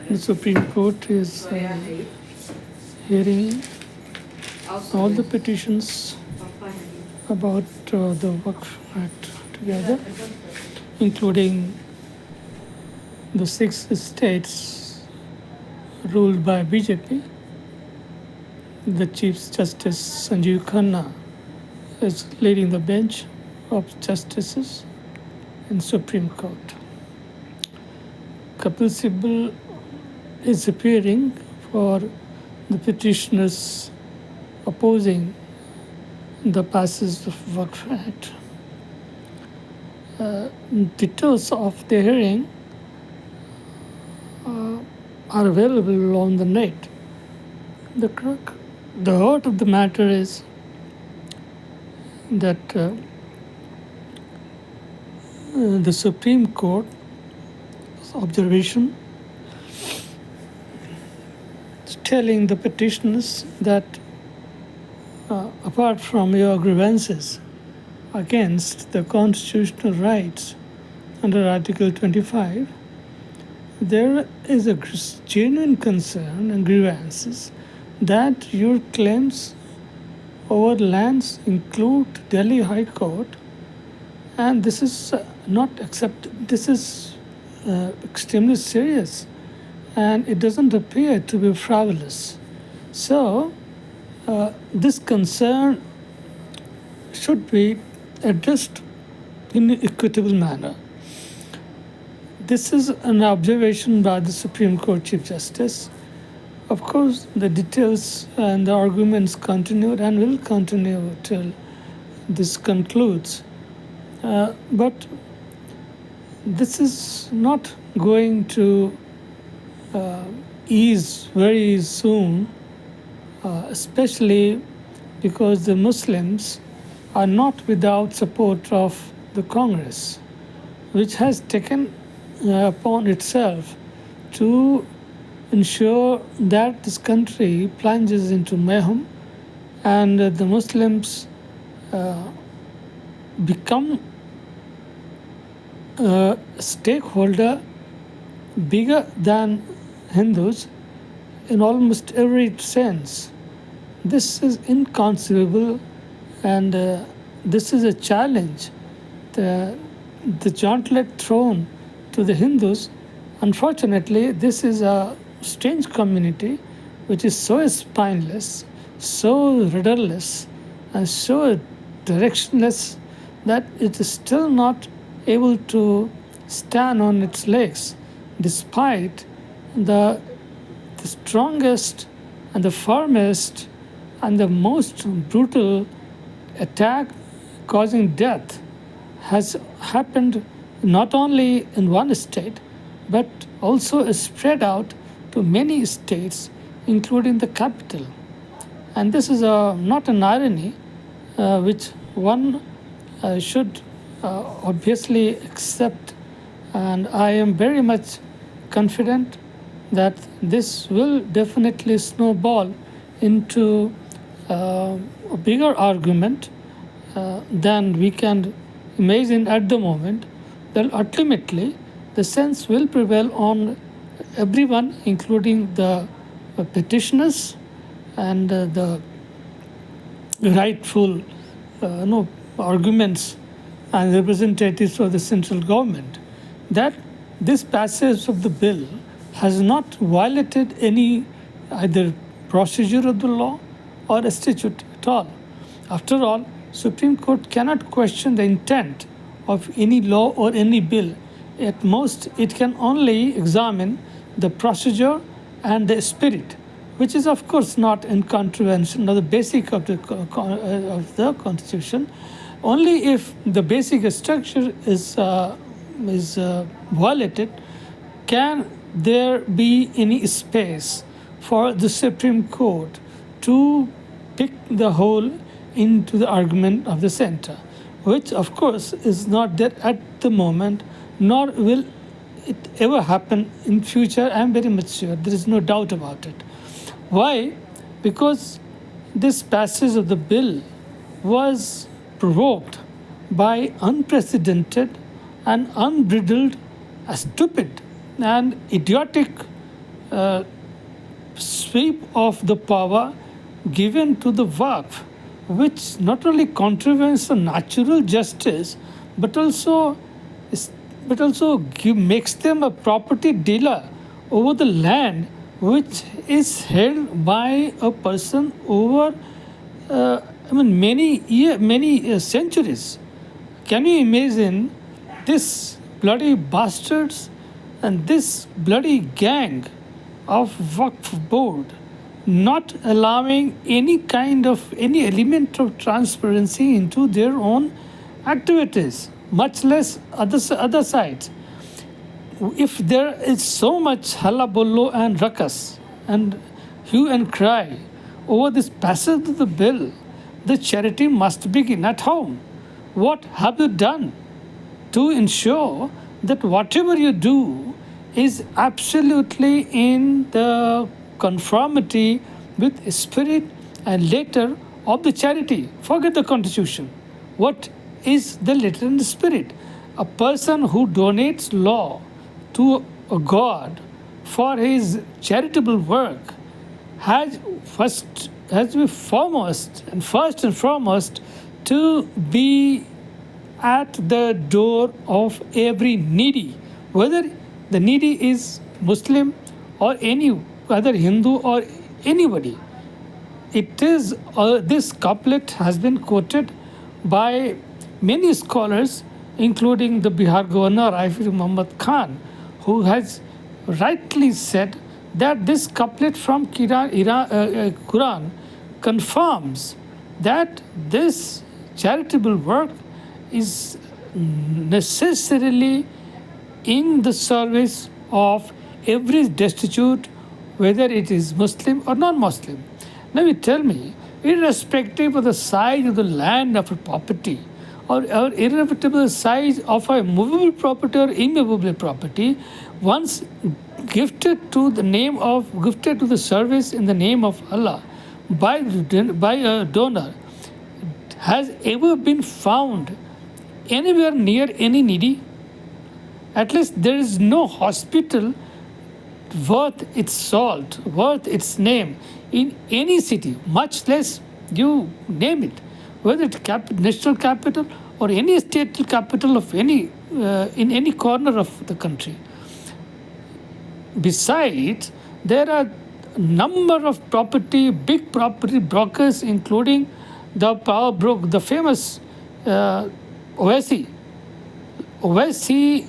The Supreme Court is hearing all the petitions about the WAQF Act together, including the 6 states ruled by BJP. The Chief Justice Sanjeev Khanna is leading the bench of justices in Supreme Court. Kapil Sibal is appearing for the petitioners opposing the passage of WAQF Act. Details of the hearing are available on the net. The heart of the matter is that the Supreme Court observation is telling the petitioners that apart from your grievances against the constitutional rights under Article 25, there is a genuine concern and grievances that your claims over lands include Delhi High Court, and this is not accepted. This is extremely serious, and it doesn't appear to be frivolous. So, this concern should be addressed in an equitable manner. This is an observation by the Supreme Court Chief Justice. Of course, the details and the arguments continued and will continue till this concludes. But this is not going to ease very soon, especially because the Muslims are not without support of the Congress, which has taken upon itself to ensure that this country plunges into mayhem and the Muslims become a stakeholder bigger than Hindus in almost every sense. This is inconceivable, and this is a challenge. The gauntlet thrown to the Hindus. Unfortunately, this is a strange community which is so spineless, so rudderless, and so directionless that it is still not able to stand on its legs despite the strongest and the firmest and the most brutal attack causing death has happened not only in one state but also spread out to many states, including the capital. And this is not an irony which one should obviously accept, and I am very much confident that this will definitely snowball into a bigger argument than we can imagine at the moment. That ultimately the sense will prevail on everyone, including the petitioners and the rightful arguments and representatives of the central government, that this passage of the bill has not violated any either procedure of the law or a statute at all. After all, Supreme Court cannot question the intent of any law or any bill. At most, it can only examine the procedure and the spirit, which is of course not in contravention of the basic of the Constitution. Only if the basic structure is violated can there be any space for the Supreme Court to pick the hole into the argument of the center, which of course is not there at the moment, nor will it ever happen in future. I am very much sure. There is no doubt about it. Why? Because this passage of the bill was provoked by unprecedented and unbridled, stupid and idiotic uh, sweep of the power given to the Waqf, which not only contravenes the natural justice, but also is- makes them a property dealer over the land which is held by a person over many centuries. Can you imagine this bloody bastards and this bloody gang of Waqf board not allowing any element of transparency into their own activities, much less other sides? If there is so much hullabaloo and ruckus and hue and cry over this passage of the bill, the charity must begin at home. What have you done to ensure that whatever you do is absolutely in the conformity with spirit and letter of the charity? Forget the constitution. What is the letter and the spirit? A person who donates law to a god for his charitable work has has to be first and foremost to be at the door of every needy, whether the needy is Muslim or any other Hindu or anybody. It is this couplet has been quoted by many scholars, including the Bihar governor Raif Muhammad Khan, who has rightly said that this couplet from Quran confirms that this charitable work is necessarily in the service of every destitute, whether it is Muslim or non-Muslim. Now you tell me, irrespective of the size of the land of a property, or irrespective of the size of a movable property or immovable property, once gifted to the service in the name of Allah by a donor, has ever been found anywhere near any needy? At least there is no hospital worth its salt, worth its name in any city, much less you name it, whether it's national capital or any state capital of any in any corner of the country. Besides, there are a number of big property brokers, including the famous Owaisi. Owaisi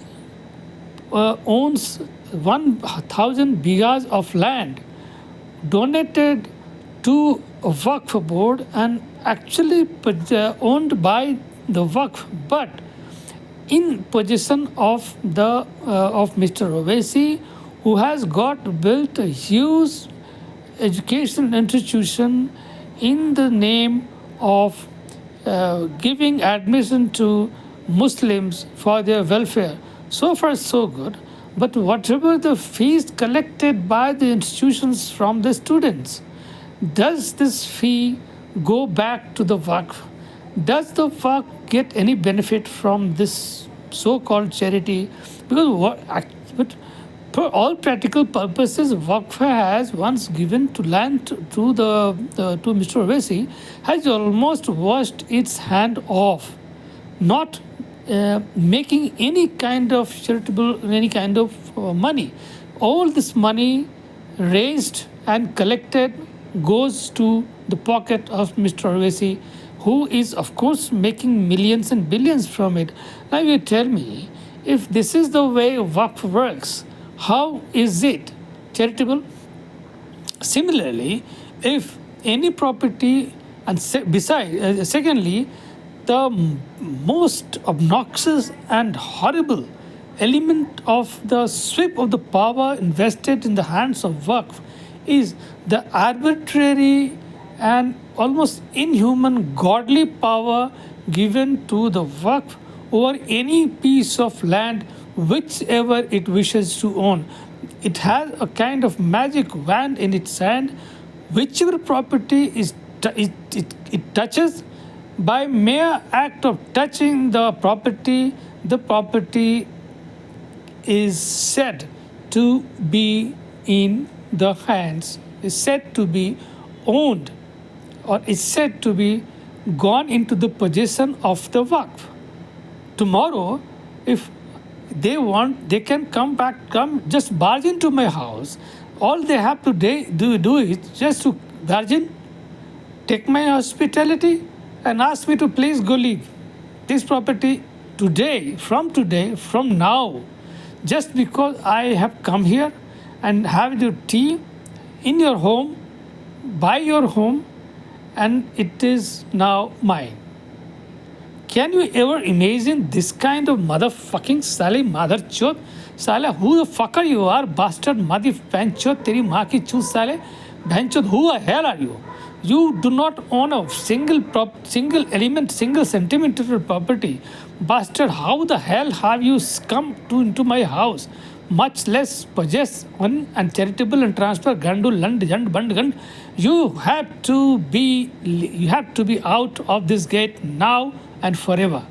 owns 1,000 bighas of land donated to a Waqf board and actually owned by the Waqf, but in possession of Mr. Owaisi, who has built a huge education institution in the name of giving admission to Muslims for their welfare. So far, so good. But whatever the fees collected by the institutions from the students, does this fee go back to the Waqf? Does the Waqf get any benefit from this so-called charity? Because for all practical purposes, Waqf has once given to land to Mr. Owaisi, has almost washed its hand off, not making any kind of charitable, any kind of money. All this money raised and collected goes to the pocket of Mr. Owaisi, who is, of course, making millions and billions from it. Now you tell me, if this is the way Waqf works, how is it charitable? Similarly, if any property, and secondly, the most obnoxious and horrible element of the sweep of the power invested in the hands of Waqf is the arbitrary and almost inhuman godly power given to the Waqf over any piece of land whichever it wishes to own. It has a kind of magic wand in its hand. Whichever property it touches, by mere act of touching the property is said to be in the hands, is said to be owned, or is said to be gone into the possession of the Waqf. Tomorrow, if they want, they can come just barge into my house. All they have to do is just to barge in, take my hospitality, and ask me to please go leave this property today, from now, just because I have come here and have your tea in your home, by your home, and it is now mine. Can you ever imagine this kind of motherfucking Sally mother chod? Sale, who the fucker you are, bastard, mother panchod, teri maa ki chud sale, panchod, who the hell are you? You do not own a single element, single centimeter of property. Bastard, how the hell have you come into my house? Much less possess one and charitable and transfer gandu land jand band gand. You have to be out of this gate now and forever.